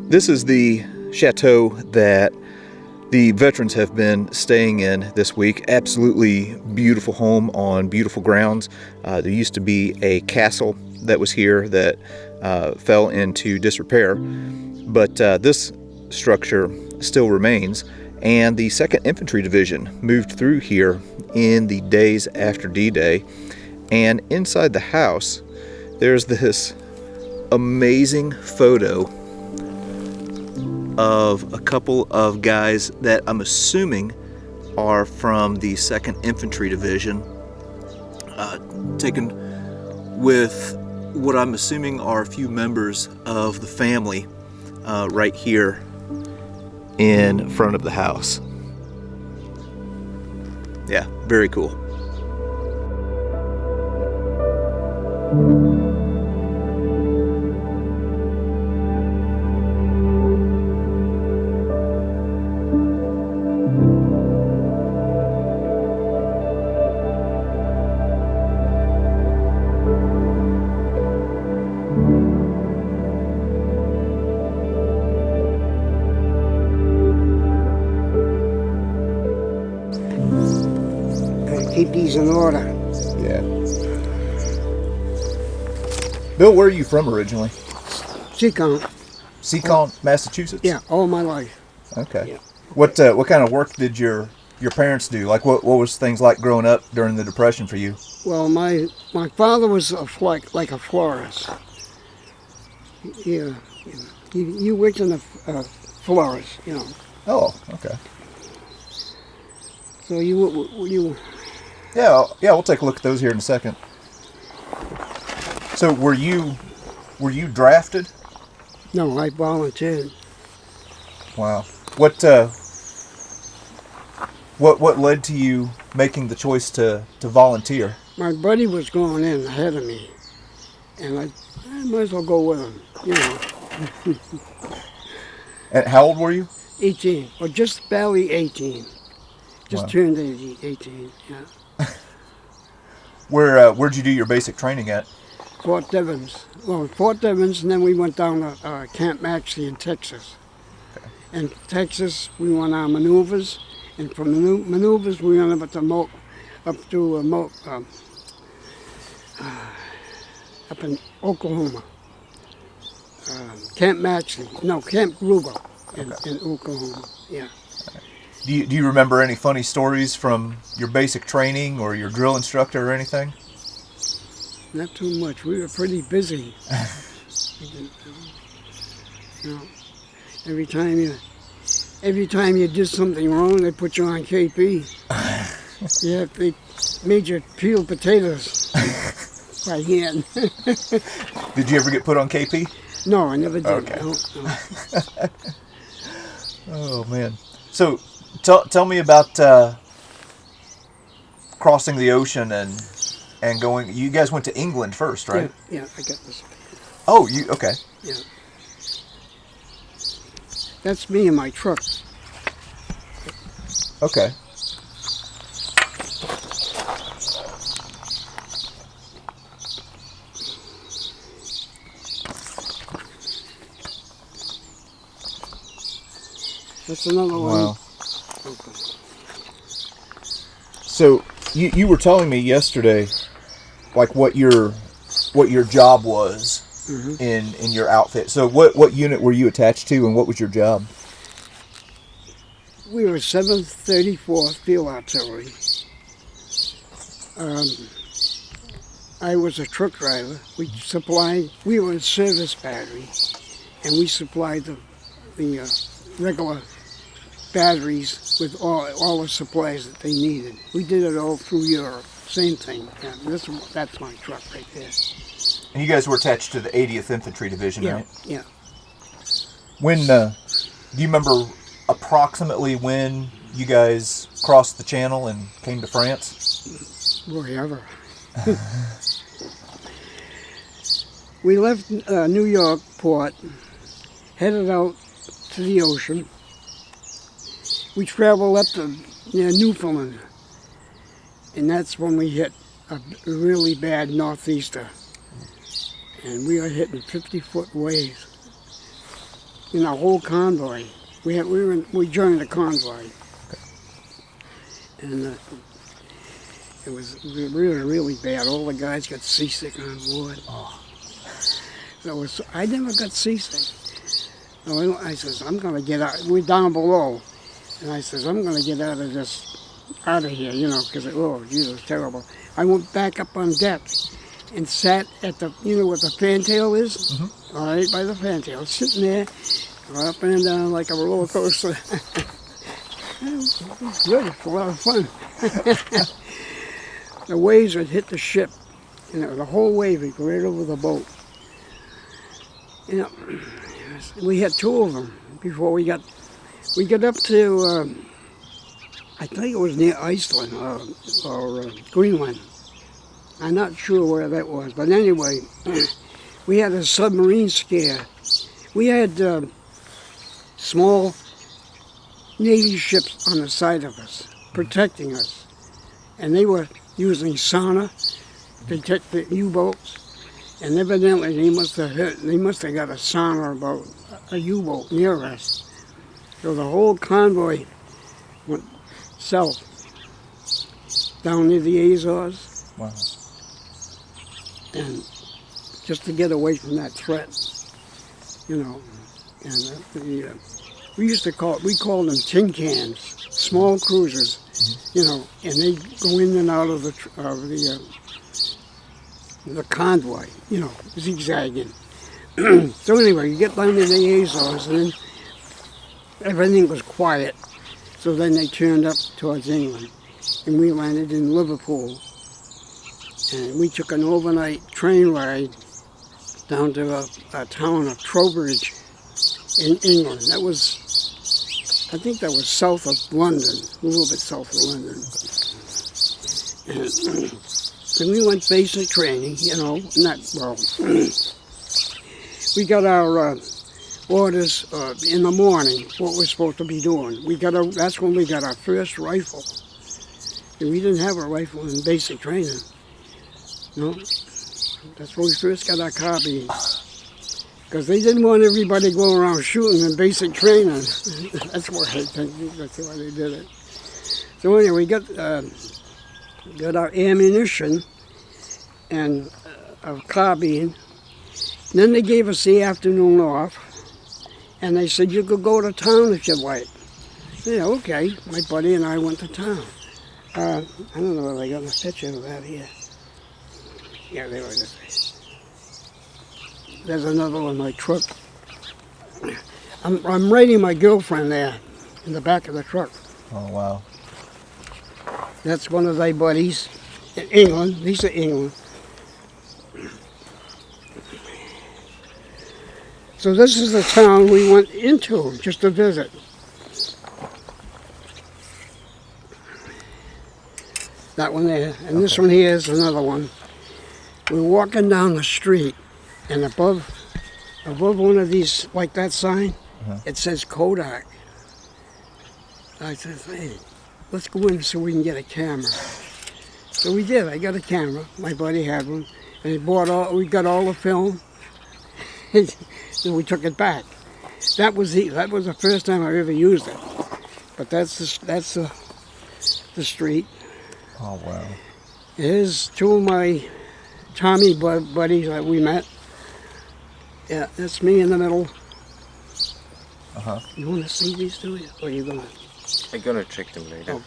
This is the chateau that the veterans have been staying in this week. Absolutely beautiful home on beautiful grounds. There used to be a castle that was here that fell into disrepair, but this structure still remains, and the 2nd Infantry Division moved through here in the days after D-Day. And inside the house there's this amazing photo of a couple of guys that I'm assuming are from the 2nd Infantry Division, taken with what I'm assuming are a few members of the family right here in front of the house. Yeah, very cool. Keep these in order. Yeah. Bill, where are you from originally? Seacon, Massachusetts? Yeah, all my life. Okay. Yeah. What kind of work did your parents do? Like, what was things like growing up during the Depression for you? Well, my father was like a florist. Yeah, you worked in a florist, you know. Oh, okay. So you. Yeah, we'll take a look at those here in a second. So, were you drafted? No, I volunteered. Wow. What led to you making the choice to volunteer? My buddy was going in ahead of me, and I might as well go with him, you know. And how old were you? 18, or just barely 18. Just Wow. turned 18, yeah. Where'd you do your basic training at? Fort Devens. Well, Fort Devens, and then we went down to Camp Maxley in Texas. Okay. In Texas, we went on maneuvers, and from maneuvers, we went up in Oklahoma. Camp Maxley. No, Camp Gruber in Oklahoma. Yeah. Do you remember any funny stories from your basic training or your drill instructor or anything? Not too much. We were pretty busy. You know, every time you did something wrong, they put you on KP. Yeah, they made you peel potatoes by hand. Did you ever get put on KP? No, I never did. Okay. No. Oh man. So tell me about crossing the ocean and going. You guys went to England first, right? Yeah, I got this. Oh, you okay? Yeah. That's me in my truck. Okay. That's another one. Wow. Okay. So you were telling me yesterday, like what your job was in your outfit. So what unit were you attached to, and what was your job? We were 734th Field Artillery. I was a truck driver. We were a service battery, and we supplied the regular batteries with all the supplies that they needed. We did it all through Europe. Same thing. Yeah, that's my truck right there. And you guys were attached to the 80th Infantry Division, Yeah, right? yeah. When do you remember approximately when you guys crossed the Channel and came to France? Boy, ever. We left New York port, headed out to the ocean. We traveled up to near Newfoundland, and that's when we hit a really bad northeaster. And we were hitting 50-foot waves. in the whole convoy. We joined the convoy. And it was really, really bad. All the guys got seasick on board. Oh. So I never got seasick. So I says, I'm going to get out. We're down below. And I says, I'm going to get out of here, you know, because, oh, Jesus, it was terrible. I went back up on deck and sat at the, you know what the fantail is? Mm-hmm. All right, by the fantail, sitting there, up and down like a roller coaster. It was good. It was a lot of fun. The waves would hit the ship, you know, the whole wave would go right over the boat. You know, we had two of them before we got up to, I think it was near Iceland or Greenland. I'm not sure where that was, but anyway, we had a submarine scare. We had small Navy ships on the side of us, protecting us. And they were using sonar to detect the U-boats. And evidently they must have got a sonar about a U-boat near us. So the whole convoy went south, down near the Azores. Wow. And just to get away from that threat, you know. And we called them tin cans, small cruisers, mm-hmm. you know, and they go in and out of the convoy, you know, zigzagging. So anyway, you get down to the Azores, and then everything was quiet. So then they turned up towards England, and we landed in Liverpool. And we took an overnight train ride down to a town of Trowbridge in England. That was, I think that was south of London, a little bit south of London. And we went basic training, you know, we got our orders in the morning, what we're supposed to be doing. That's when we got our first rifle. And we didn't have a rifle in basic training. No, that's when we first got our carbine. Because they didn't want everybody going around shooting in basic training. That's why they did it. So anyway, we got our ammunition and a carbine. Then they gave us the afternoon off, and they said you could go to town if you like. Yeah, okay. My buddy and I went to town. I don't know whether I got a picture of that here. Yeah, there it is. There's another one in my truck. I'm writing my girlfriend there in the back of the truck. Oh, wow. That's one of thy buddies in England. These are England. So this is the town we went into just to visit. That one there. And this one here is another one. We're walking down the street, and above one of these, like that sign, it says Kodak. I said, hey, let's go in so we can get a camera. So we did. I got a camera. My buddy had one, and we got all the film, and we took it back. That was the first time I ever used it. But that's the street. Oh, wow. Here's two of my Tommy buddies that we met. Yeah, that's me in the middle. Uh-huh. You want to see these two? Or are you going to? I'm going to check them later.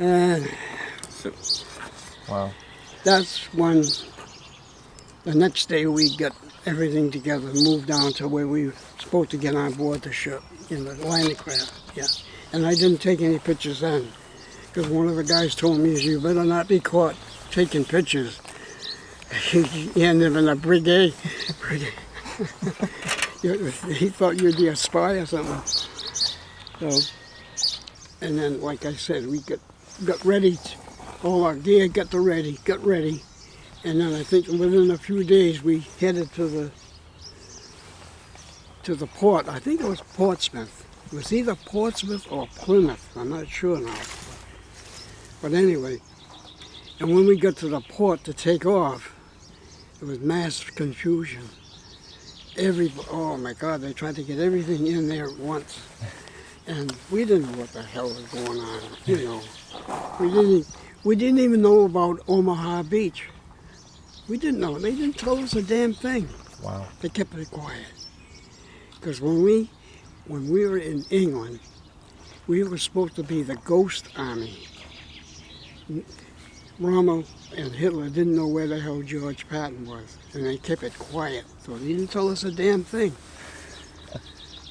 Okay. Wow. That's when the next day we got everything together, moved down to where we were supposed to get on board the ship, in the landing craft. Yeah. And I didn't take any pictures then, because one of the guys told me, you better not be caught taking pictures. You end up in a brigade. He thought you'd be a spy or something. So, and then, like I said, we got ready. All our gear got ready. And then I think within a few days we headed to the port. I think it was Portsmouth. It was either Portsmouth or Plymouth. I'm not sure now. But anyway, and when we got to the port to take off, There was mass confusion. Oh my God, they tried to get everything in there at once. And we didn't know what the hell was going on, you know. We didn't even know about Omaha Beach. We didn't know. They didn't tell us a damn thing. Wow. They kept it quiet. Because when we were in England, we were supposed to be the ghost army. Rommel and Hitler didn't know where the hell George Patton was, and they kept it quiet. So they didn't tell us a damn thing.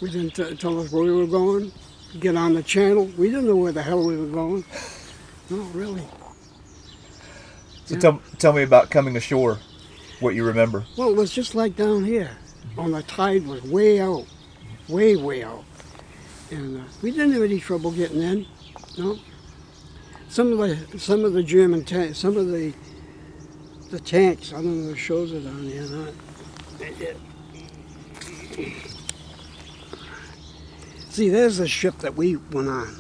We didn't tell us where we were going, get on the channel. We didn't know where the hell we were going. No, really. So tell me about coming ashore, what you remember. Well, it was just like down here. On the tide was way out, way out. And we didn't have any trouble getting in, no. Some of the German tanks, some of the tanks, I don't know if it shows it on there or not. See, there's the ship that we went on.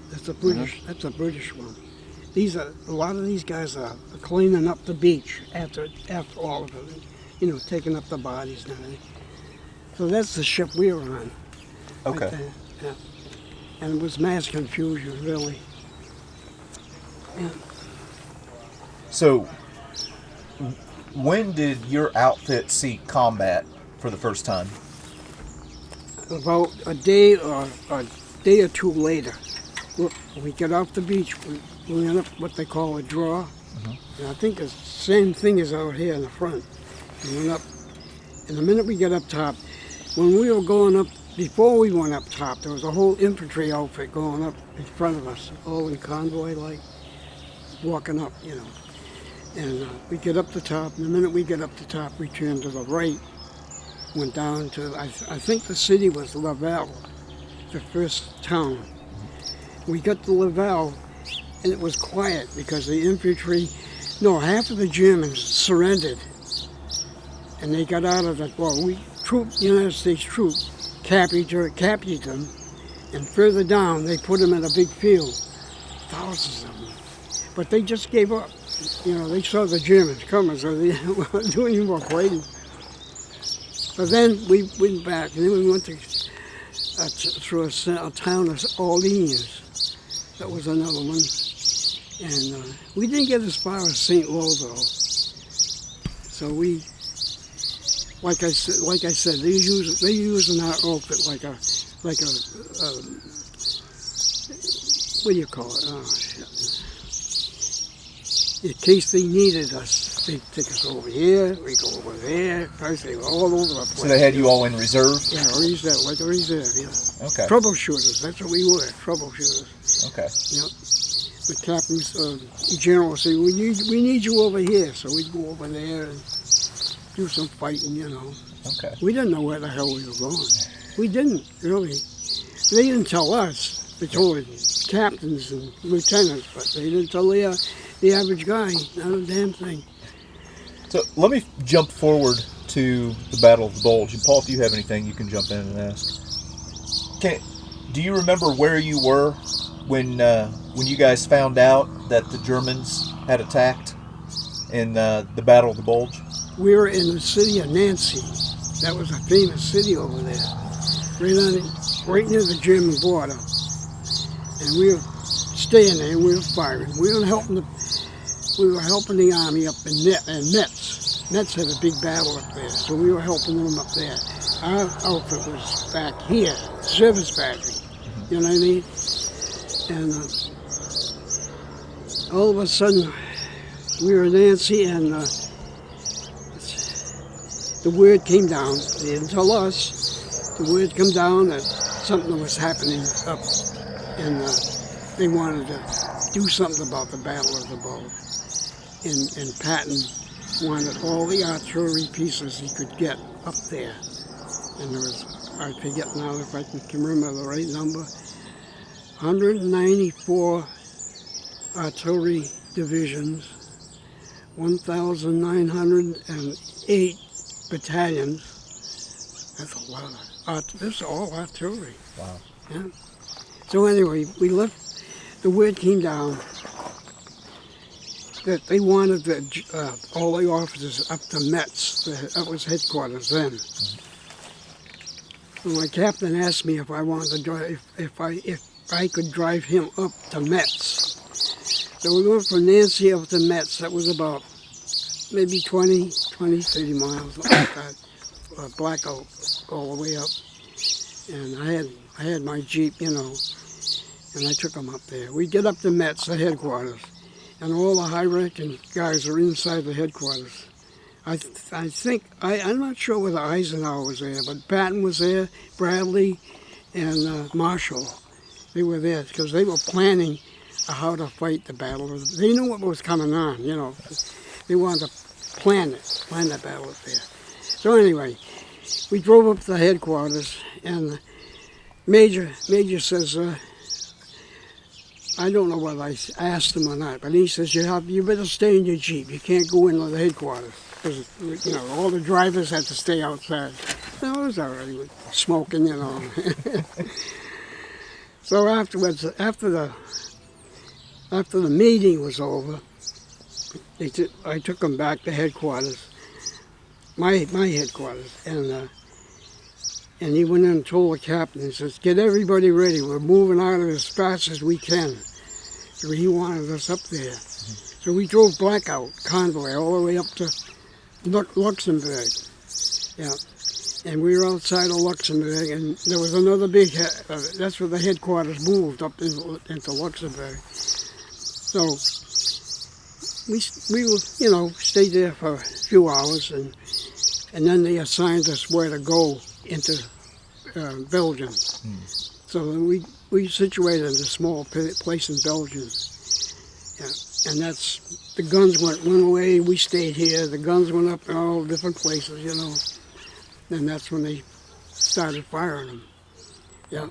That's a British. That's a British one. A lot of these guys are cleaning up the beach after all of it, you know, taking up the bodies and everything. So that's the ship we were on. Okay. Right there. Yeah. And it was mass confusion, really. Yeah. So, when did your outfit see combat for the first time? About a day or two later, we get off the beach. We went up what they call a draw. And I think the same thing is out here in the front. We went up, and the minute we get up top, when we were going up, before we went up top, there was a whole infantry outfit going up in front of us, all in convoy, like walking up, you know. And we get up the top, and the minute we get up the top, we turned to the right, went down to, I think the city was Laval, the first town. We got to Laval, and it was quiet because the infantry, half of the Germans surrendered, and they got out of the, United States troops captured them, and further down they put them in a big field, thousands of them. But they just gave up. You know, they saw the Germans coming, so they weren't doing any more fighting. But then we went back, and then we went through a town of Orleans. That was another one. And we didn't get as far as St. Lo, though. So we, like I said, they using our outfit like a what do you call it? Oh, shit. In case they needed us, they'd take us over here, we go over there. First they were all over the place. So they had you all in reserve? Yeah, reserve, like a reserve, yeah. Okay. Troubleshooters, that's what we were, troubleshooters. Okay. Yep. The captains, general would say, we need you over here. So we'd go over there and do some fighting, you know. Okay. We didn't know where the hell we were going. We didn't, really. They didn't tell us. They told the captains and lieutenants, but they didn't tell the average guy, not a damn thing. So let me jump forward to the Battle of the Bulge. And Paul, if you have anything, you can jump in and ask. Do you remember where you were when you guys found out that the Germans had attacked in the Battle of the Bulge? We were in the city of Nancy. That was a famous city over there, right near the German border. And we were staying there, and we were firing. We were helping the army up in Metz. Metz had a big battle up there, so we were helping them up there. Our outfit was back here, service factory. You know what I mean? And all of a sudden, we were in Nancy, and the word came down. They didn't tell us. The word came down that something was happening up, and they wanted to do something about the Battle of the Bulge. And Patton wanted all the artillery pieces he could get up there. And there was, I forget now if I can remember the right number, 194 artillery divisions, 1,908 battalions. That's a lot of, this is all artillery. Wow. Yeah. So anyway, we left, the word came down, that they wanted all the officers up to Metz. That was headquarters then. And my captain asked me if I wanted to drive, if I could drive him up to Metz. So we went from Nancy up to Metz. That was about maybe 30 miles, like that. Blackout all the way up. And I had my Jeep, you know, and I took him up there. We get up to Metz, the headquarters, and all the high-ranking guys are inside the headquarters. I think, I'm not sure whether Eisenhower was there, but Patton was there, Bradley, and Marshall. They were there because they were planning how to fight the battle. They knew what was coming on, you know. They wanted to plan that battle up there. So anyway, we drove up to the headquarters, and Major says, I don't know whether I asked him or not, but he says, you better stay in your Jeep. You can't go into the headquarters. Because, you know, all the drivers had to stay outside. No, it was all right, smoking, you know. So afterwards, after the meeting was over, I took them back to headquarters, my headquarters, and he went in and told the captain, he says, get everybody ready, we're moving out of as fast as we can. So he wanted us up there. So we drove blackout convoy all the way up to Luxembourg. Yeah. And we were outside of Luxembourg, and there was another big, that's where the headquarters moved, up into Luxembourg. So we were, you know, stayed there for a few hours, and then they assigned us where to go into Belgium. So we situated in a small place in Belgium. Yeah. And that's, the guns went one way, we stayed here, the guns went up in all different places, you know. And that's when they started firing them. Yeah.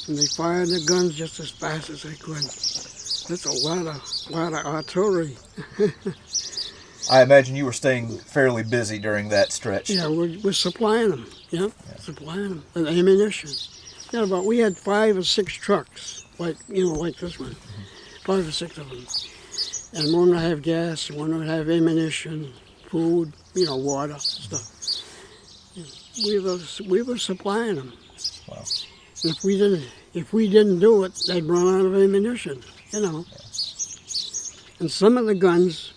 And they fired the guns just as fast as they could. That's a lot of artillery. I imagine you were staying fairly busy during that stretch. Yeah, we're supplying them. Yeah, supplying them with ammunition. Yeah, but we had 5 or 6 trucks, like this one, 5 or 6 of them. And one would have gas, and one would have ammunition, food, you know, water, stuff. We were supplying them. Wow. And if we didn't do it, they'd run out of ammunition, you know. And some of the guns,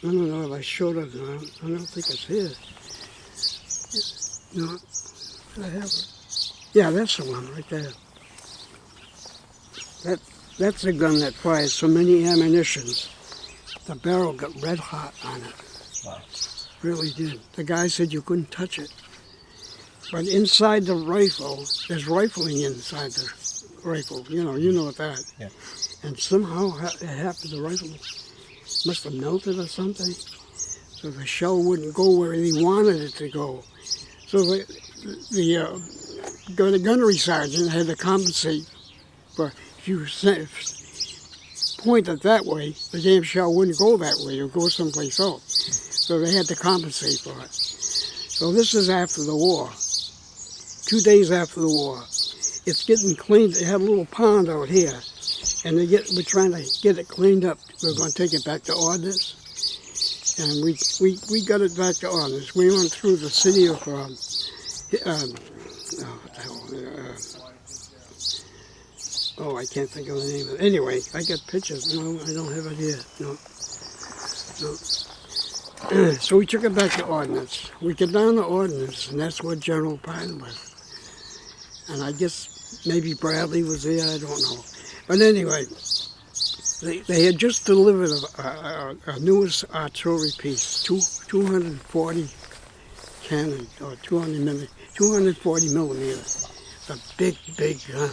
I don't know if I showed it. I don't think it's here. No, I have it. Yeah, that's the one right there. That's the gun that fires so many ammunitions. The barrel got red hot on it. Wow. Really did. The guy said you couldn't touch it. But inside the rifle, there's rifling inside the rifle. You know what that. Yeah. And somehow it happened. The rifle must have melted or something, so the shell wouldn't go where he wanted it to go. So the gunnery sergeant had to compensate for, if you point it that way, the damn shell wouldn't go that way. It would go someplace else. So they had to compensate for it. So this is after the war. 2 days after the war. It's getting cleaned. They have a little pond out here, and we're trying to get it cleaned up. We're going to take it back to ordnance, and we got it back to ordnance. We went through the city of what the hell? I can't think of the name of it. Anyway, I got pictures. No, I don't have it here. No. So we took it back to ordnance. We get down to ordnance, and that's where General Patton was. And I guess maybe Bradley was there, I don't know. But anyway, they had just delivered a newest artillery piece, 240 cannon, or 240 millimeters. A big gun.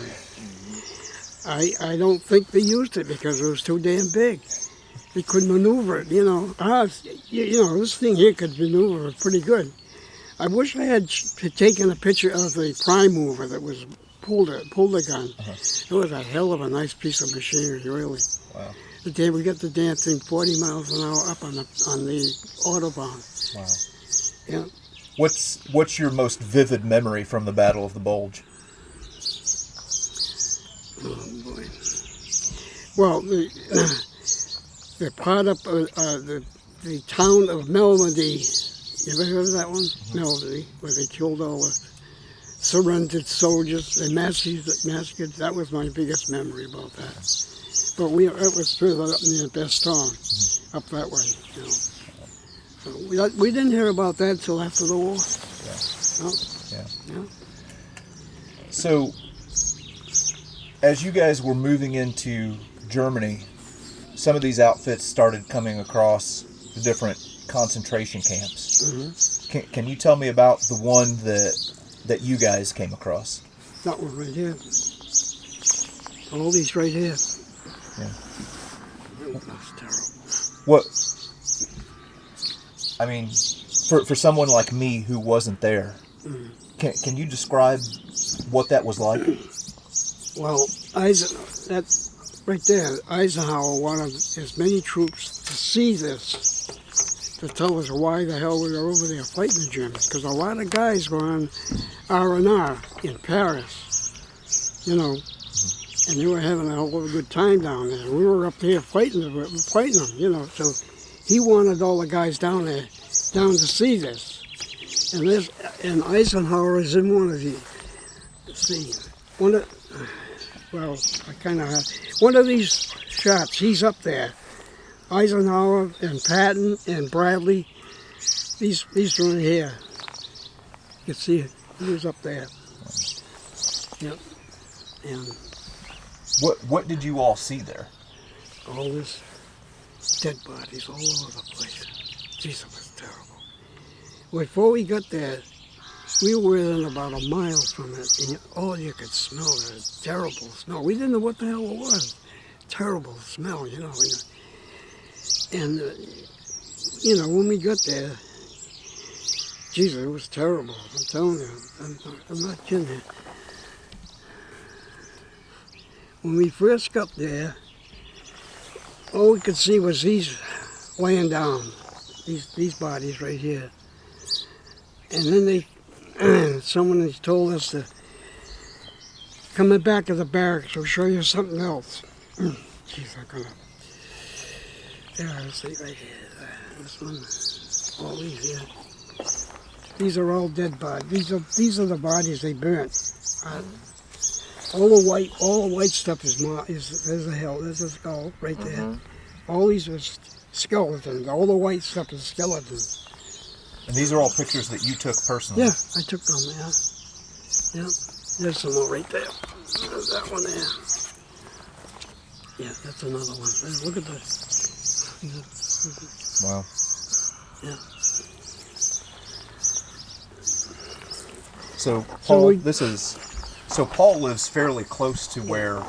I don't think they used it because it was too damn big. They couldn't maneuver it, you know. This thing here could maneuver pretty good. I wish I had taken a picture of the prime mover that was pulled the gun. It was a hell of a nice piece of machinery, really. Wow. We got the damn thing 40 miles an hour up on the Autobahn. Wow. Yeah. What's your most vivid memory from the Battle of the Bulge? Oh boy. Well, the part up the town of Normandy. You ever heard of that one? Normandy, where they killed all the surrendered soldiers. They massacred. That was my biggest memory about that. But it was further up near Bastogne, up that way. You know. So we didn't hear about that until after the war. Yeah. No? Yeah. Yeah. So, as you guys were moving into Germany, some of these outfits started coming across the different concentration camps. Mm-hmm. Can you tell me about the one that you guys came across? That one right here. All these right here. Yeah. That's terrible. What? I mean, for someone like me who wasn't there, can you describe what that was like? Well, that right there, Eisenhower wanted as many troops to see this, to tell us why the hell we were over there fighting the Germans, because a lot of guys were on R&R in Paris, you know, and they were having a hell of a good time down there. We were up there fighting them, you know, so he wanted all the guys down there, to see this. And Eisenhower is in one of the, one of these shots, he's up there. Eisenhower and Patton and Bradley, these right here. You can see it. He was up there. Yep. And What did you all see there? all this dead bodies all over the place. Jeez, it was terrible. Before we got there, we were within about a mile from it, and all you could smell was terrible smell. We didn't know what the hell it was. Terrible smell, you know. And, you know, when we got there, Jesus, it was terrible. I'm telling you. I'm not kidding you. When we first got there, all we could see was these laying down, these bodies right here. And then someone told us to come in back of the barracks, we'll show you something else. Jeez, I'm gonna... Yeah, see right here, this one, all these here. These are all dead bodies. These are the bodies they burnt. All the white stuff is there's a skull right there. Mm-hmm. All these are skeletons. All the white stuff is skeletons. And these are all pictures that you took personally? Yeah, I took them, yeah. Yeah, there's some more right there. There's that one there. Yeah, that's another one. Look at this. Wow. Yeah. So Paul lives fairly close to where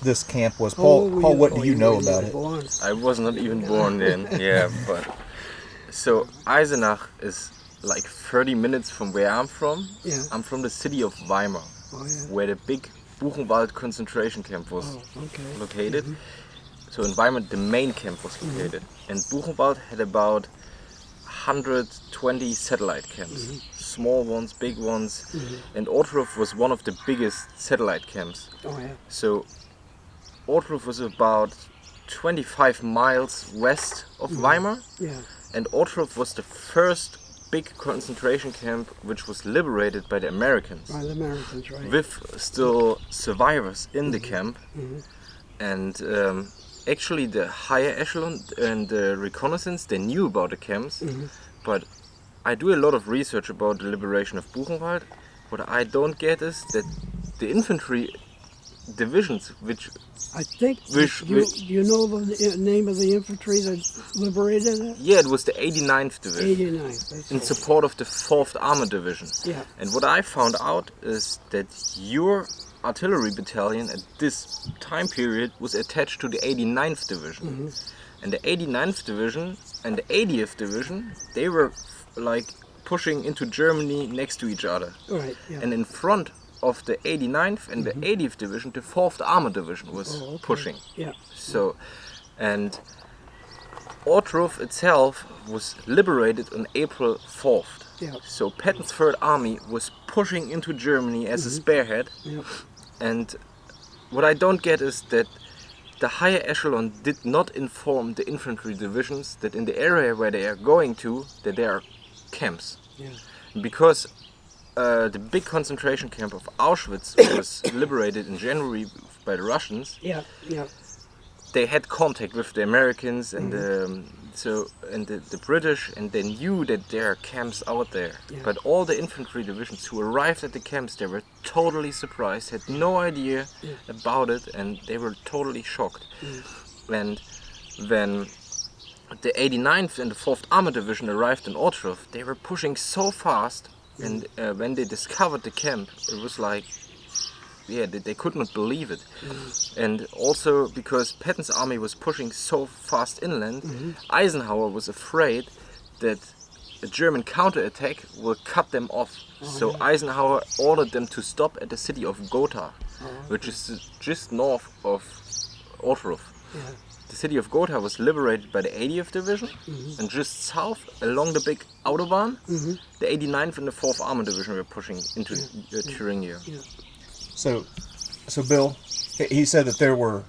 this camp was. Paul, what do you know about it? I was not even born then. Yeah, but so Eisenach is like 30 minutes from where I'm from. Yeah. I'm from the city of Weimar, where the big Buchenwald concentration camp was located. Mm-hmm. So in Weimar, the main camp was located, and Buchenwald had about 120 satellite camps, small ones, big ones, and Ortruf was one of the biggest satellite camps. So Ortruf was about 25 miles west of Weimar, and Ortruf was the first big concentration camp which was liberated by the Americans. By the Americans, right. With still survivors in the camp, and actually the higher echelon and the reconnaissance, they knew about the camps, but I do a lot of research about the liberation of Buchenwald. What I don't get is that the infantry divisions, which I think, you know the name of the infantry that liberated it? Yeah, it was the 89th Division. 89th, that's in support of the 4th Armored Division. Yeah. And what I found out is that your artillery battalion at this time period was attached to the 89th Division. And the 89th Division and the 80th Division, they were like pushing into Germany next to each other. Right, yeah. And in front of the 89th and the 80th Division, the 4th Armored Division was pushing. Yeah. So, and Ortruf itself was liberated on April 4th. Yeah. So Patton's Third Army was pushing into Germany as a spearhead. Yeah. And what I don't get is that the higher echelon did not inform the infantry divisions that in the area where they are going to, that there are camps. Yeah. Because the big concentration camp of Auschwitz was liberated in January by the Russians. Yeah. Yeah. They had contact with the Americans and the British, and they knew that there are camps out there. Yeah. But all the infantry divisions who arrived at the camps, they were totally surprised, had no idea about it, and they were totally shocked. And when the 89th and the 4th Armored Division arrived in Otrów, they were pushing so fast, and when they discovered the camp, it was like, they could not believe it. And also because Patton's army was pushing so fast inland, Eisenhower was afraid that a German counterattack will cut them off. So Eisenhower ordered them to stop at the city of Gotha, which is just north of Otrów. The city of Gotha was liberated by the 80th Division, and just south, along the big Autobahn, the 89th and the 4th Armored Division were pushing into Thuringia. So Bill, he said that there were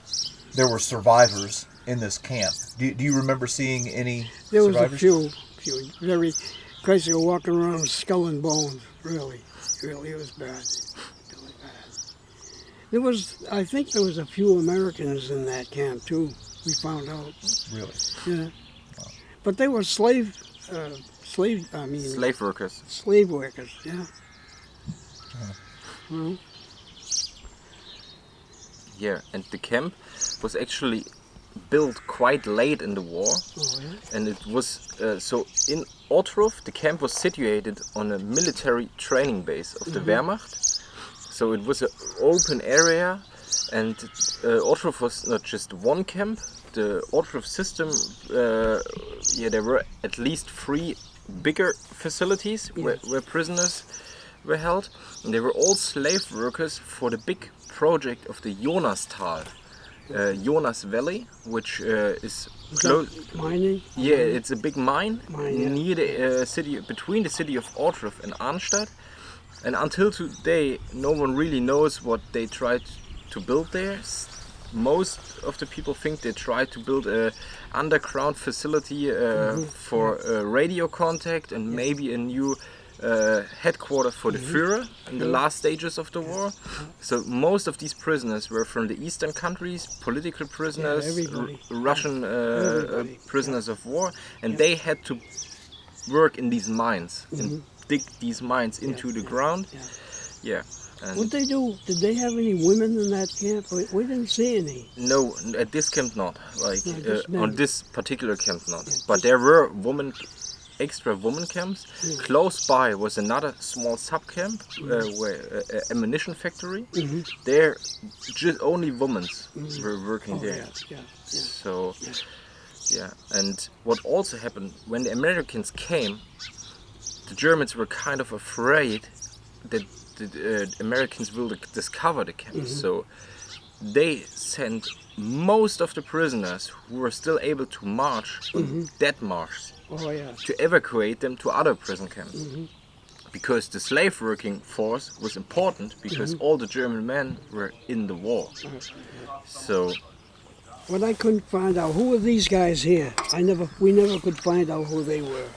survivors in this camp. Do you remember seeing any There was survivors? a few, very crazy, walking around with skull and bones. Really, it was bad. Really bad. I think there was a few Americans in that camp too. We found out. Really? Yeah. Wow. But they were slave workers. Slave workers, yeah. Well, yeah, and the camp was actually built quite late in the war. And it was, so in Otrów, the camp was situated on a military training base of the Wehrmacht. So it was an open area, and Otrów was not just one camp. The Otrów system, there were at least 3 bigger facilities where prisoners were held, and they were all slave workers for the big project of the Jonastal, Jonas Valley, which is close. Mining? Yeah, it's a big mine near the city, between the city of Otrów and Arnstadt. And until today, no one really knows what they tried to build there. Most of the people think they tried to build a underground facility for radio contact and maybe a new headquarter for the Führer in the last stages of the war. So most of these prisoners were from the eastern countries, political prisoners, Russian prisoners of war, and they had to work in these mines and dig these mines into the ground. And what'd they do? Did they have any women in that camp? We didn't see any. No, at this camp not. On this particular camp not. But there were extra woman camps. Close by was another small sub camp, where ammunition factory. There, just only women were working there. So, and what also happened when the Americans came, the Germans were kind of afraid that the Americans will discover the camps. So they sent most of the prisoners who were still able to march on dead march to evacuate them to other prison camps. Because the slave working force was important, because all the German men were in the war. So what I couldn't find out, who were these guys here? We never could find out who they were.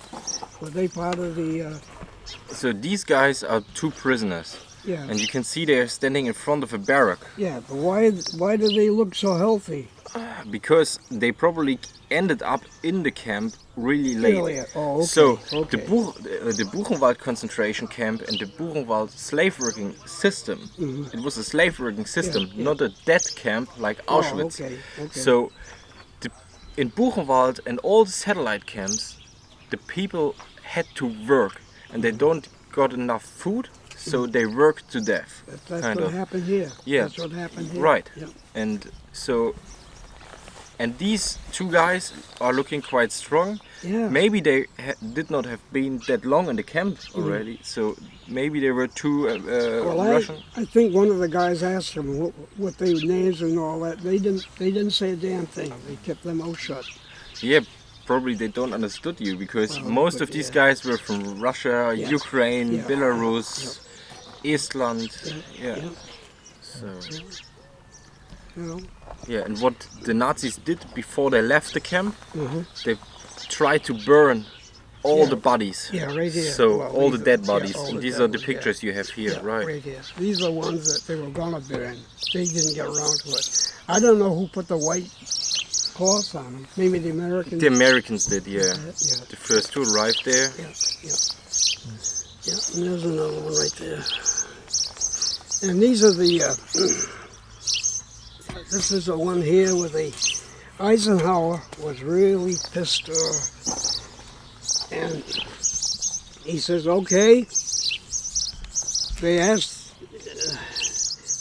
Were they part of the... So these guys are 2 prisoners. And you can see they're standing in front of a barrack. Yeah, but why do they look so healthy? Because they probably ended up in the camp really late. Oh, okay. So the Buchenwald concentration camp and the Buchenwald slave working system, it was a slave working system, not a death camp like Auschwitz. Okay. So in Buchenwald and all the satellite camps, the people had to work, and they don't got enough food, so they work to death. That's what happened here. Yeah. That's what happened here. Right. Yeah. And so, and these 2 guys are looking quite strong. Yeah. Maybe they did not have been that long in the camp already, so maybe they were 2 Russian. I think one of the guys asked them what their names and all that. They didn't say a damn thing. They kept their mouth shut. Yeah. Probably they don't understood you, because most of these guys were from Russia, Ukraine, Belarus, Estland. So you know. Yeah, and what the Nazis did before they left the camp, they tried to burn all the bodies. Yeah, right here. So Well, all the dead yeah, bodies. all And the these dead are the ones, pictures you have here, Yeah, right? here. These are ones that they were gonna burn. They didn't get around to it. I don't know who put the white cloth on them. Maybe the Americans. The Americans did, yeah. Yeah. The first two arrived there. Yeah, and there's another one right there. And these are the, this is the one here where the Eisenhower was really pissed off. And he says, okay, they asked,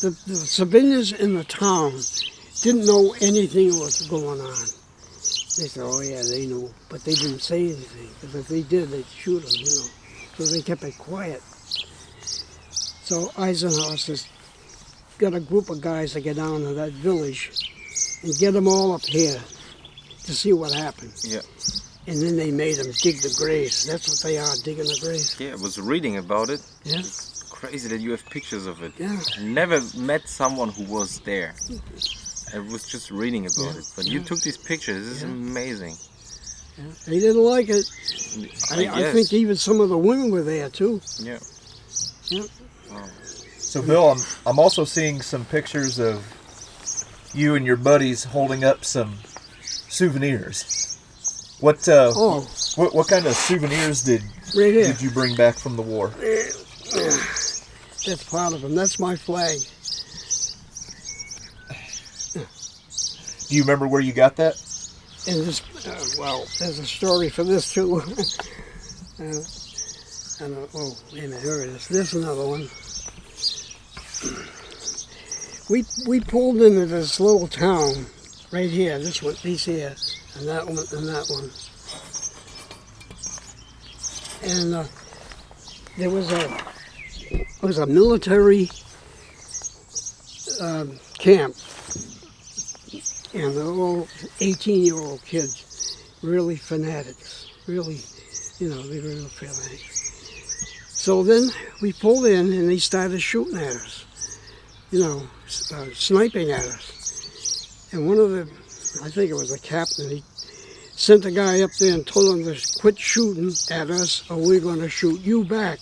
the civilians in the town didn't know anything was going on. They said, oh yeah, they knew, but they didn't say anything, because if they did, they'd shoot them, you know. So they kept it quiet. So Eisenhower says, got a group of guys to get down to that village and get them all up here to see what happened. Yeah. And then they made them dig the graves. That's what they are, digging the graves. Yeah, I was reading about it. Yeah. It's crazy that you have pictures of it. Yeah. Never met someone who was there. I was just reading about it. But you took these pictures. This is amazing. Yeah. They didn't like it. I think even some of the women were there too. Yeah. Yeah. Wow. So Bill, I'm also seeing some pictures of you and your buddies holding up some souvenirs. What kind of souvenirs did you bring back from the war? That's part of them. That's my flag. Do you remember where you got that? And this, well, there's a story for this too. Oh, wait a minute, here it is. There's another one. We pulled into this little town right here. This one, these here, and that one, and that one. And there was a military camp, and they're all 18-year-old kids, really fanatics, really, you know, they were real fanatics. So then we pulled in and they started shooting at us, you know, sniping at us. And one of the, I think it was the captain, he sent a guy up there and told him to quit shooting at us or we're going to shoot you back,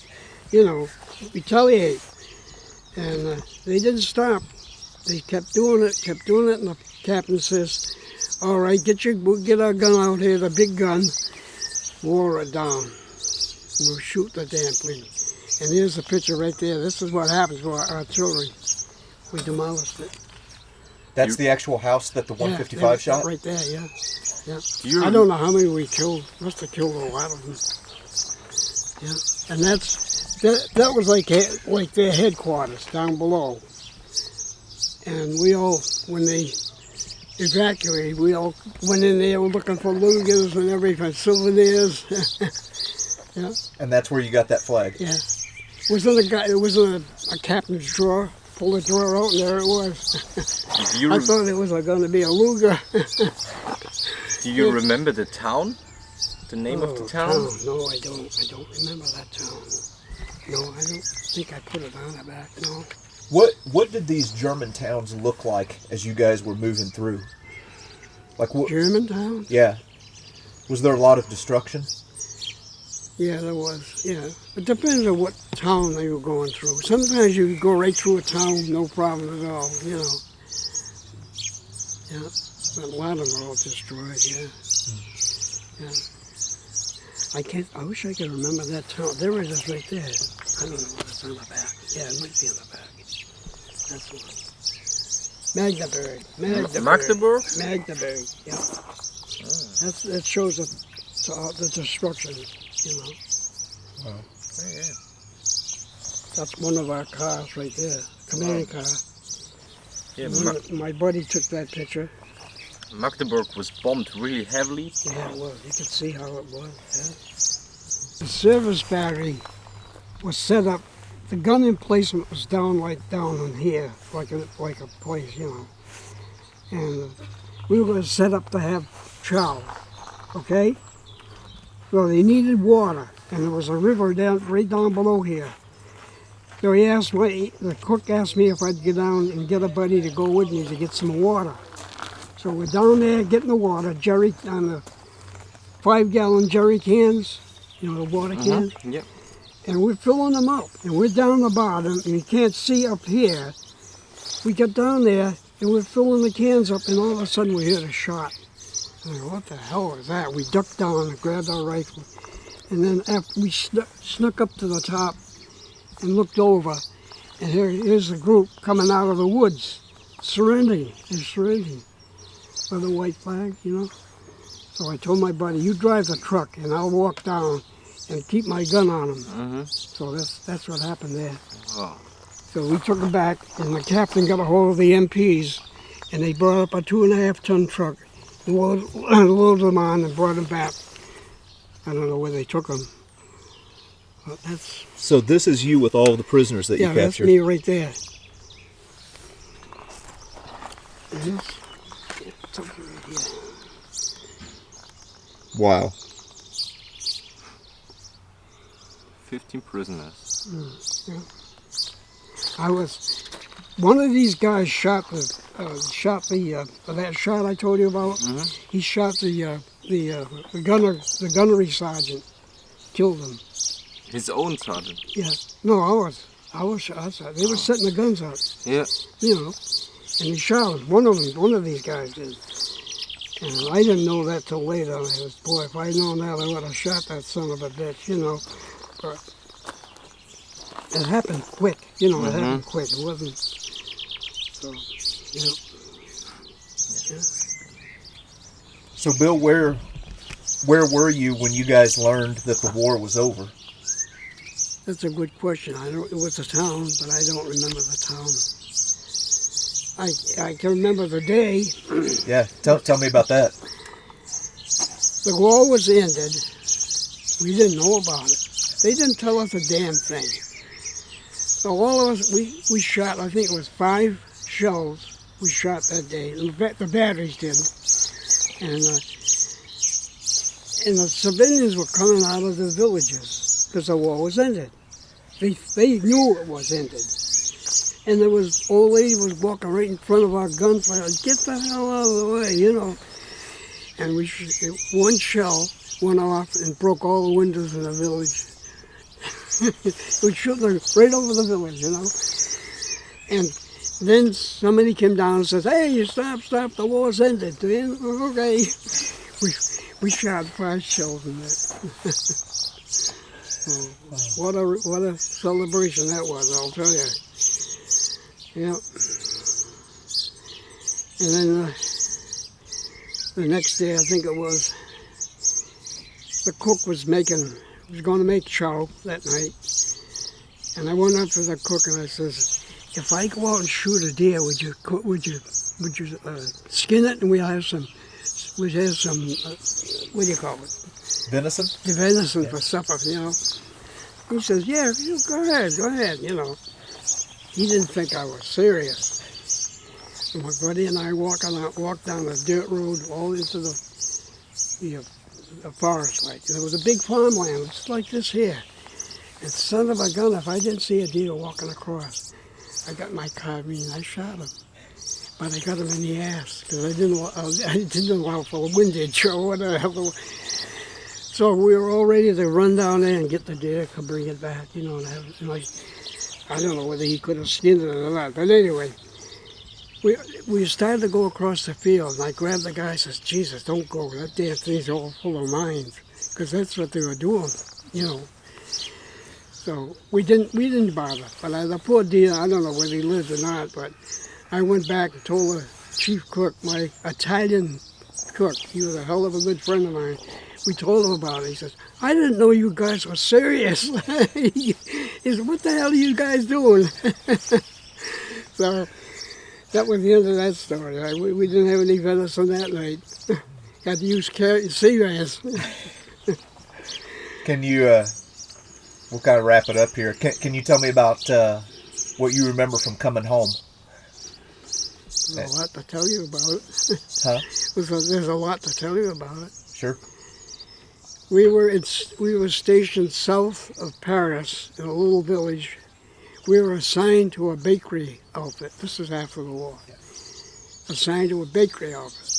you know, retaliate. And they didn't stop. They kept doing it, and the captain says, all right, get our gun out here, the big gun, wore it down. We'll shoot the damn thing. And here's the picture right there. This is what happens to our artillery. We demolished it. That's the actual house that the 155 shot? Right there, yeah. I don't know how many we killed. Must have killed a lot of them. Yeah. And that was like their headquarters down below. And we all, when they evacuated, we all went in there looking for Lugers and everything, souvenirs. Yeah. And that's where you got that flag? Yeah. It was in a captain's drawer. Pull the drawer out and there it was. I thought it was going to be a Luger. Do you remember the town? The name of the town? No, I don't. I don't remember that town. No, I don't think I put it on the back, no. What did these German towns look like as you guys were moving through? Like what? German towns? Yeah. Was there a lot of destruction? Yeah, there was, yeah. It depends on what town they were going through. Sometimes you could go right through a town, no problem at all, you know. Yeah, but a lot of them are all destroyed, yeah. Yeah. I wish I could remember that town. There it is right there. I don't know if it's on the back. Yeah, it might be on the back. That's one. Magdeburg, yeah. That shows the destruction, you know. Wow. Yeah. That's one of our cars right there, command car. Yeah, my buddy took that picture. Magdeburg was bombed really heavily. Yeah, it was. You could see how it was. Yeah. The service battery was set up. The gun emplacement was down in here, like a place, you know. And we were going to set up to have chow, okay? Well, they needed water, and there was a river right down below here. So the cook asked me if I'd go down and get a buddy to go with me to get some water. So we're down there getting the water, on the 5-gallon jerry cans, the water cans. Yep. And we're filling them up. And we're down the bottom, and you can't see up here. We get down there, and we're filling the cans up, and all of a sudden we hear a shot. And I go, what the hell was that? We ducked down and grabbed our rifle. And then after we snuck up to the top and looked over, and here's the group coming out of the woods, surrendering. They're surrendering for the white flag, So I told my buddy, you drive the truck, and I'll walk down and keep my gun on them. Mm-hmm. So that's what happened there. Oh. So we took them back, and the captain got a hold of the MPs, and they brought up a 2.5-ton truck, and loaded them on and brought them back. I don't know where they took them. But that's... So this is you with all the prisoners that you captured? Yeah, that's me right there. And this, something right here. Wow. 15 prisoners. Yeah. One of these guys shot that shot I told you about. Mm-hmm. He shot the gunnery sergeant, killed him. His own sergeant? Yeah. No, I was shot. They were setting the guns up. Yeah. And he shot him. One of these guys did. And I didn't know that till later. I was, boy, if I'd known that, I would have shot that son of a bitch, But it happened quick, It happened quick. It wasn't. So, Yeah. So Bill, where were you when you guys learned that the war was over? That's a good question. It was a town, but I don't remember the town. I can remember the day. Yeah, tell me about that. The war was ended. We didn't know about it. They didn't tell us a damn thing. So all of us, we shot, I think it was 5 shells we shot that day. The batteries did. And the civilians were coming out of the villages because the war was ended. They knew it was ended. And there was old lady was walking right in front of our gunfire. Get the hell out of the way, And one shell went off and broke all the windows in the village. We shot them right over the village, And then somebody came down and says, "Hey, stop! The war's ended." Okay. We shot 5 shells in that. What a celebration that was! I'll tell you. Yeah. And then the next day, I think it was, the cook was going to make chow that night. And I went up to the cook and I says, "If I go out and shoot a deer, would you skin it, and we'd have some what do you call it? Venison? The venison for supper, He says, "Yeah, go ahead, He didn't think I was serious. And my buddy and I walked down the dirt road all into the forest. There was a big farmland, just like this here. And son of a gun, if I didn't see a deer walking across, I got my carbine, I shot him. But I got him in the ass, because I didn't know how for a windage or whatever. So we were all ready to run down there and get the deer, to bring it back, I don't know whether he could have skinned it or not, but anyway, we started to go across the field, and I grabbed the guy and says, "Jesus, don't go, that damn thing's all full of mines," because that's what they were doing, So we didn't bother, but the poor deer, I don't know whether he lived or not, but I went back and told the chief cook, my Italian cook, he was a hell of a good friend of mine. We told him about it. He says, "I didn't know you guys were serious." He said, "What the hell are you guys doing?" So that was the end of that story. We didn't have any venison that night. Had to use sea bass. Can you, we'll kind of wrap it up here. Can you tell me about what you remember from coming home? There's a lot to tell you about it. Huh? There's a lot to tell you about it. Sure. We were stationed south of Paris in a little village we were assigned to a bakery outfit. This is after the war. Assigned to a bakery outfit.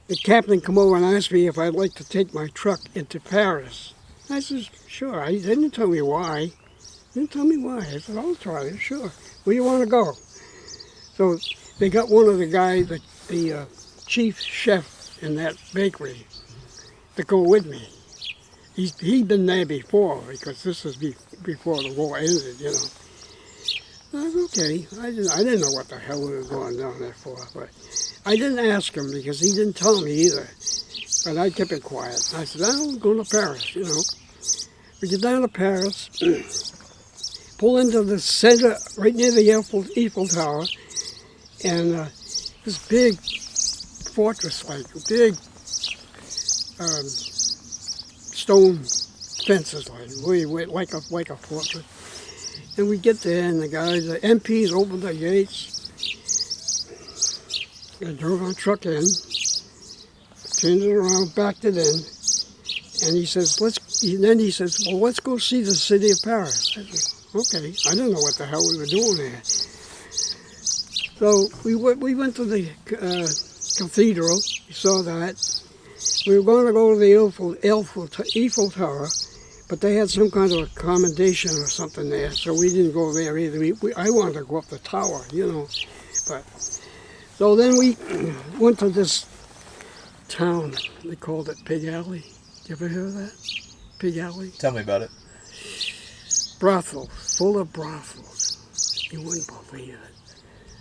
The captain come over and asked me if I'd like to take my truck into Paris. I said, sure. He didn't tell me why. I said, I'll try it, sure. Where you want to go? So they got one of the guys, the chief chef in that bakery, to go with me. He'd been there before, because this was before the war ended, you know. I was okay. I didn't know what the hell we were going down there for, but I didn't ask him because he didn't tell me either. But I kept it quiet. I said, I'm going to Paris, you know. We get down to Paris, pull into the center, right near the Eiffel Tower, and this big fortress, like big stone fences, like a fortress. And we get there, and the MPs opened the gates. I drove our truck in, turned it around, backed it in, and he says, well, let's go see the city of Paris. I said, okay. I didn't know what the hell we were doing there. So we went to the cathedral. We saw that. We were going to go to the Eiffel Tower, but they had some kind of accommodation or something there, so we didn't go there either. I wanted to go up the tower, you know. So then we went to this town. They called it Pig Alley. You ever hear of that? Pig Alley? Tell me about it. Brothels, full of brothels. You wouldn't believe it.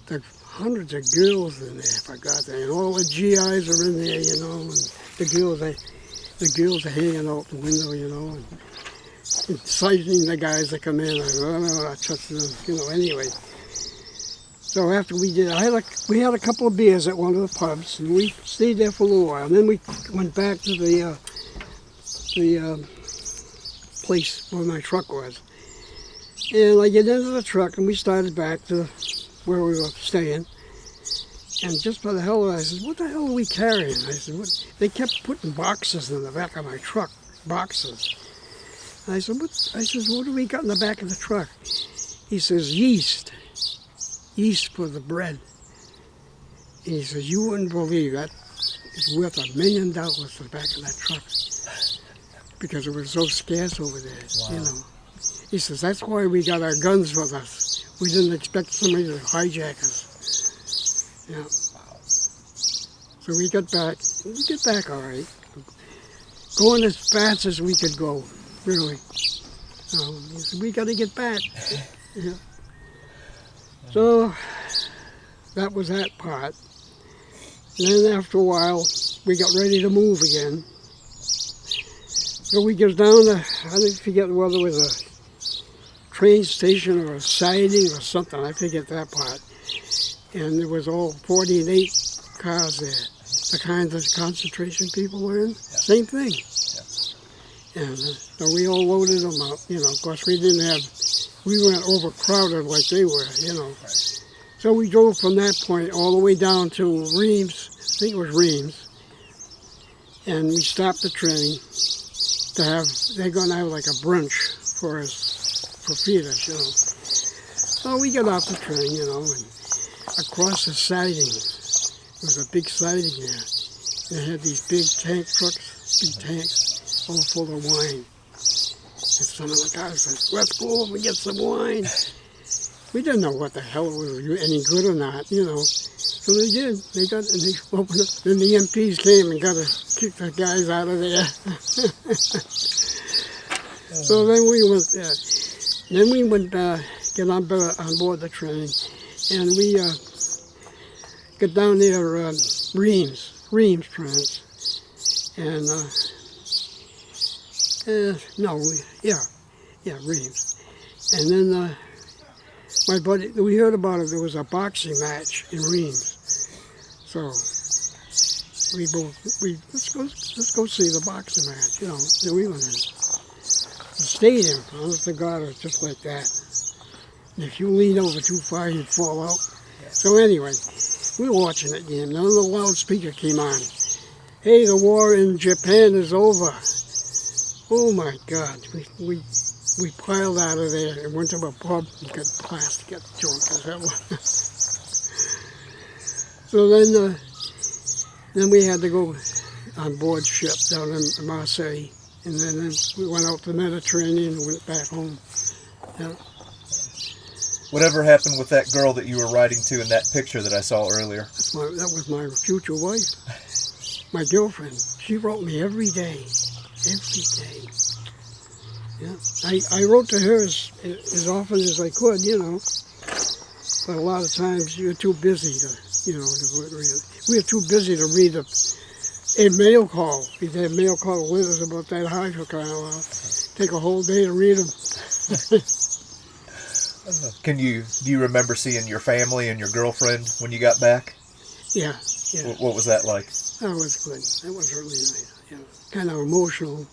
There's hundreds of girls in there, if I got there, and all the GIs are in there, you know, and the girls are hanging out the window, you know, and inciting the guys that come in. I don't know, I touch them, you know, anyway. So after we did, we had a couple of beers at one of the pubs, and we stayed there for a little while. And then we went back to the place where my truck was. And I get into the truck, and we started back to where we were staying. And just by the hell of it, I said, what the hell are we carrying? I said, what? They kept putting boxes in the back of my truck, boxes. And I said, what do we got in the back of the truck? He says, yeast for the bread. And he says, you wouldn't believe that. It's worth $1 million, the back of that truck, because it was so scarce over there, you know. He says, that's why we got our guns with us. We didn't expect somebody to hijack us. Yeah. So we get back all right. Going as fast as we could go, really. We got to get back. Yeah. So that was that part. And then after a while, we got ready to move again. So we get down to, I didn't forget whether it was a train station or a siding or something, I forget that part. And there was all 48 cars there, the kind of concentration people were in, same thing. And so we all loaded them up, you know. Of course, we weren't overcrowded like they were, you know. So we drove from that point all the way down to Reims, I think it was Reims, and we stopped the train they're going to have like a brunch for feed us, you know. So we got off the train, you know, and across the siding, there was a big siding there. They had these big tank trucks, big tanks, all full of wine. And some of the guys said, let's go over and get some wine. We didn't know what the hell it was any good or not, you know. So they did. They opened up. Then the MPs came and kicked the guys out of there. So then we went there. Then we went get on board the train, and we got down there Reims France, and Reims, and then my buddy, we heard about it. There was a boxing match in Reims, so let's go see the boxing match. You know, so we went in. The stadium, honest to God, was just like that. And if you lean over too far, you'd fall out. So anyway, we were watching that game. Then the loudspeaker came on. Hey, the war in Japan is over. Oh my God, we we piled out of there and went to a pub and got plastic, got drunk as hell. So then we had to go on board ship down in Marseille, and then we went out to the Mediterranean and went back home. Yeah. Whatever happened with that girl that you were writing to in that picture that I saw earlier? That was my future wife, my girlfriend. She wrote me every day. Yeah. I wrote to her as often as I could, but a lot of times you're too busy to read. We were too busy to read a mail call. We'd have mail call letters about that high for crying out loud. Take a whole day to read them. Do you remember seeing your family and your girlfriend when you got back? Yeah. What was that like? That was good. That was really nice. Yeah. Kind of emotional,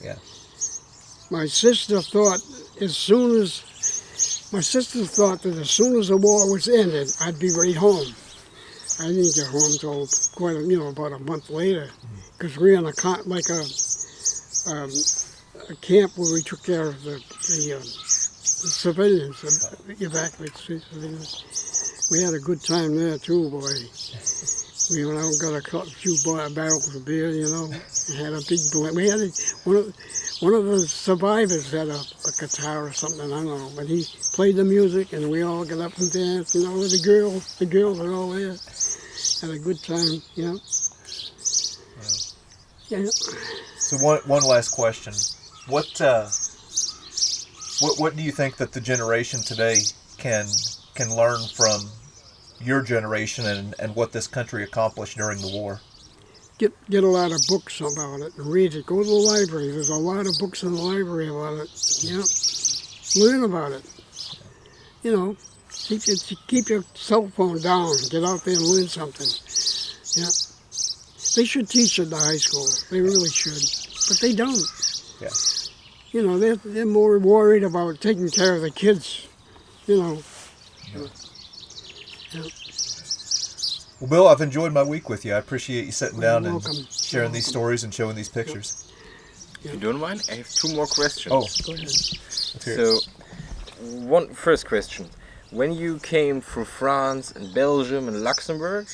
Yeah. My sister thought that as soon as the war was ended, I'd be right home. I didn't get home till about a month later, because we were in a camp where we took care of the civilians, the evacuated civilians. We had a good time there too, boy. We went out and got a few barrels of beer, and had a big blend. We had one of the survivors had a guitar or something, I don't know, but he played the music and we all got up and danced, with the girls were all there. Had a good time, Wow. Yeah. So one last question. What do you think that the generation today can learn from your generation and what this country accomplished during the war? Get a lot of books about it and read it. Go to the library. There's a lot of books in the library about it. Yeah. Learn about it. Keep your cell phone down. Get out there and learn something. Yeah. They should teach at the high school. They really should. But they don't. Yeah. They're more worried about taking care of the kids. Yeah. Well, Bill, I've enjoyed my week with you. I appreciate you sitting down and sharing these stories and showing these pictures. If you don't mind, I have two more questions. Go ahead. So, first question. When you came through France and Belgium and Luxembourg,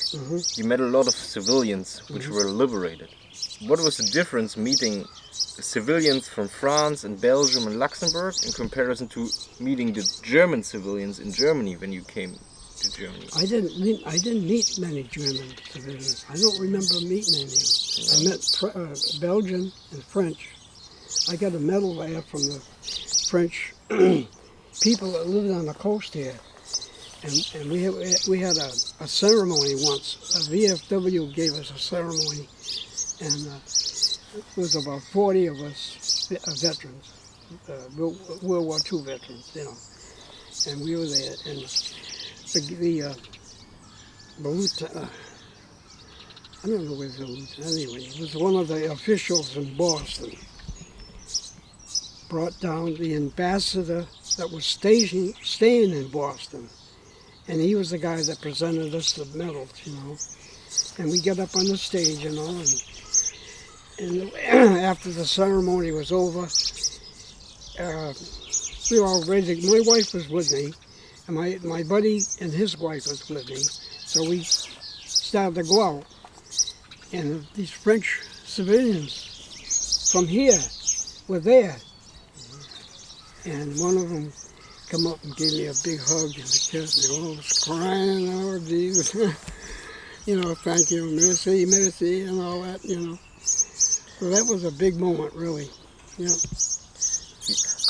you met a lot of civilians which were liberated. What was the difference meeting civilians from France and Belgium and Luxembourg in comparison to meeting the German civilians in Germany when you came to Germany? I didn't meet many German civilians. I don't remember meeting any. I met Belgian and French. I got a medal there from the French people that lived on the coast here. And we had a ceremony once. A VFW gave us a ceremony, and it was about 40 of us veterans, World War II veterans, and we were there. And the lieutenant, I don't know where the lieutenant, anyway, it was one of the officials in Boston, brought down the ambassador that was staying in Boston. And he was the guy that presented us the medals, And we got up on the stage, and after the ceremony was over, we were all ready. My wife was with me, and my buddy and his wife was with me. So we started to go out, and these French civilians from here were there. And one of them come up and gave me a big hug and a kiss, and I was crying, oh Jesus, thank you, merci, and all that, So that was a big moment, really,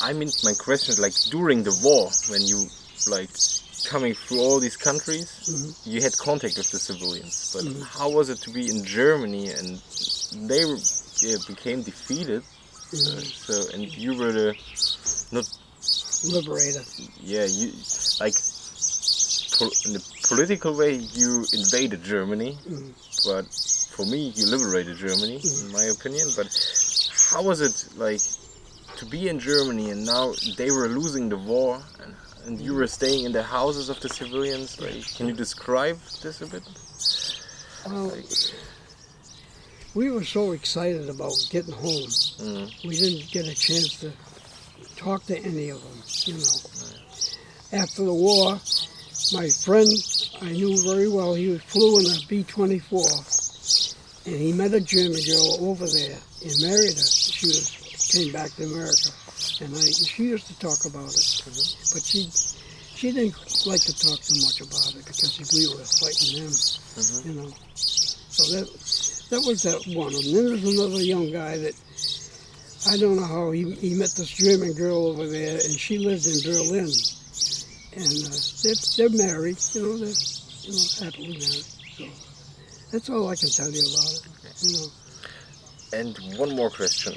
I mean, my question is, during the war, when you, coming through all these countries, you had contact with the civilians, but how was it to be in Germany and they became defeated, and you were not liberator. Yeah, in the political way, you invaded Germany, but for me, you liberated Germany, in my opinion. But how was it to be in Germany and now they were losing the war and you were staying in the houses of the civilians? Can you describe this a bit? We were so excited about getting home. We didn't get a chance to talk to any of them, you know. After the war, my friend I knew very well, he flew in a B-24, and he met a German girl over there and married her. Came back to America, and she used to talk about it, but she didn't like to talk too much about it because we were fighting them, you know. So that was that one. And then there's another young guy that I don't know how he met this German girl over there, and she lived in Berlin, and they're married, you know, they're happily married. So that's all I can tell you about it, you know. And one more question.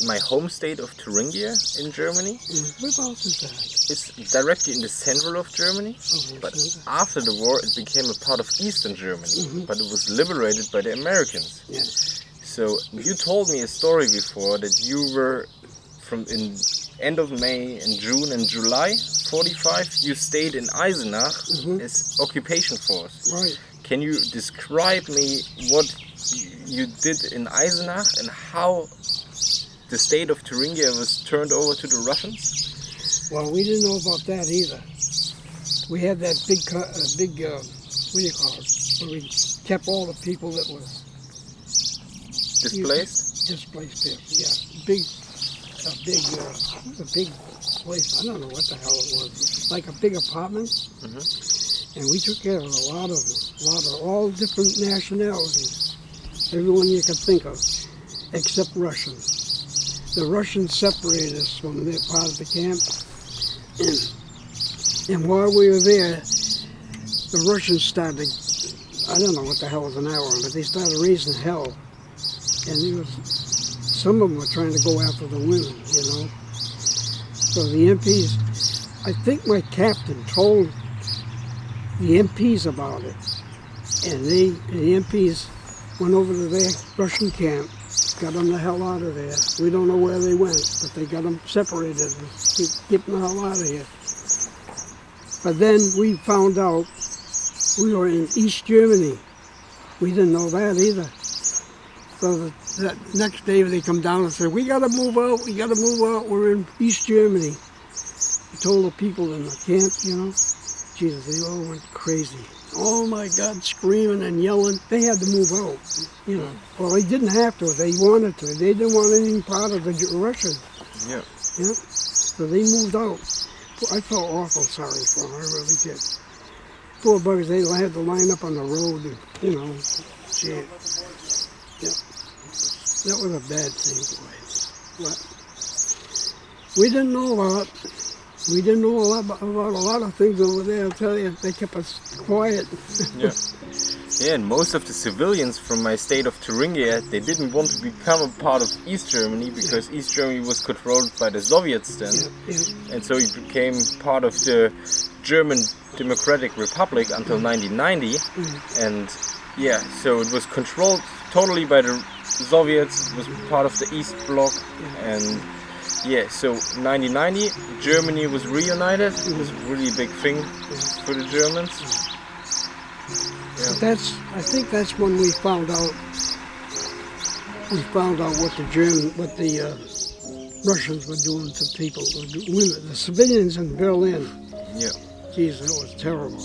My home state of Thuringia in Germany Whereabouts is that? is directly in the central of Germany, but after the war it became a part of Eastern Germany, but it was liberated by the Americans. Yeah. So you told me a story before that you were in end of May and June and July 45 you stayed in Eisenach as occupation force. Right. Can you describe me what you did in Eisenach and how the state of Thuringia was turned over to the Russians? Well, we didn't know about that either. We had that big what do you call it, where we kept all the people that were displaced? Displaced people, yeah. A big place, I don't know what the hell it was, like a big apartment. And we took care of a lot of all different nationalities, everyone you could think of, except Russians. The Russians separated us from their part of the camp, and while we were there, the Russians started, I don't know what the hell was an hour, but they started raising hell, and some of them were trying to go after the women, you know. So the MPs, I think my captain told the MPs about it, and the MPs went over to their Russian camp, got them the hell out of there. We don't know where they went, but they got them separated. Get them the hell out of here. But then we found out we were in East Germany. We didn't know that either. So that next day they come down and said, we got to move out, we're in East Germany. We told the people in the camp, you know, Jesus, they all went crazy. Oh my God, screaming and yelling. They had to move out, you know. Well, they didn't have to. They wanted to. They didn't want any part of the Russians. Yeah. Yeah. So they moved out. I felt awful sorry for them. I really did. Poor buggers, they had to line up on the road and, you know, shit. Yeah. That was a bad thing, boy. But we didn't know about We didn't know about a lot of things over there, I'll tell you. They kept us quiet. Yeah. Yeah, and most of the civilians from my state of Thuringia, they didn't want to become a part of East Germany because East Germany was controlled by the Soviets then. And so it became part of the German Democratic Republic until 1990. And yeah, so it was controlled totally by the Soviets, it was part of the East Bloc. And yeah, so 1990, Germany was reunited. It was a really big thing for the Germans. Yeah. But I think that's when we found out. We found out what the Russians were doing to people, the civilians in Berlin. Yeah. Jeez, that was terrible.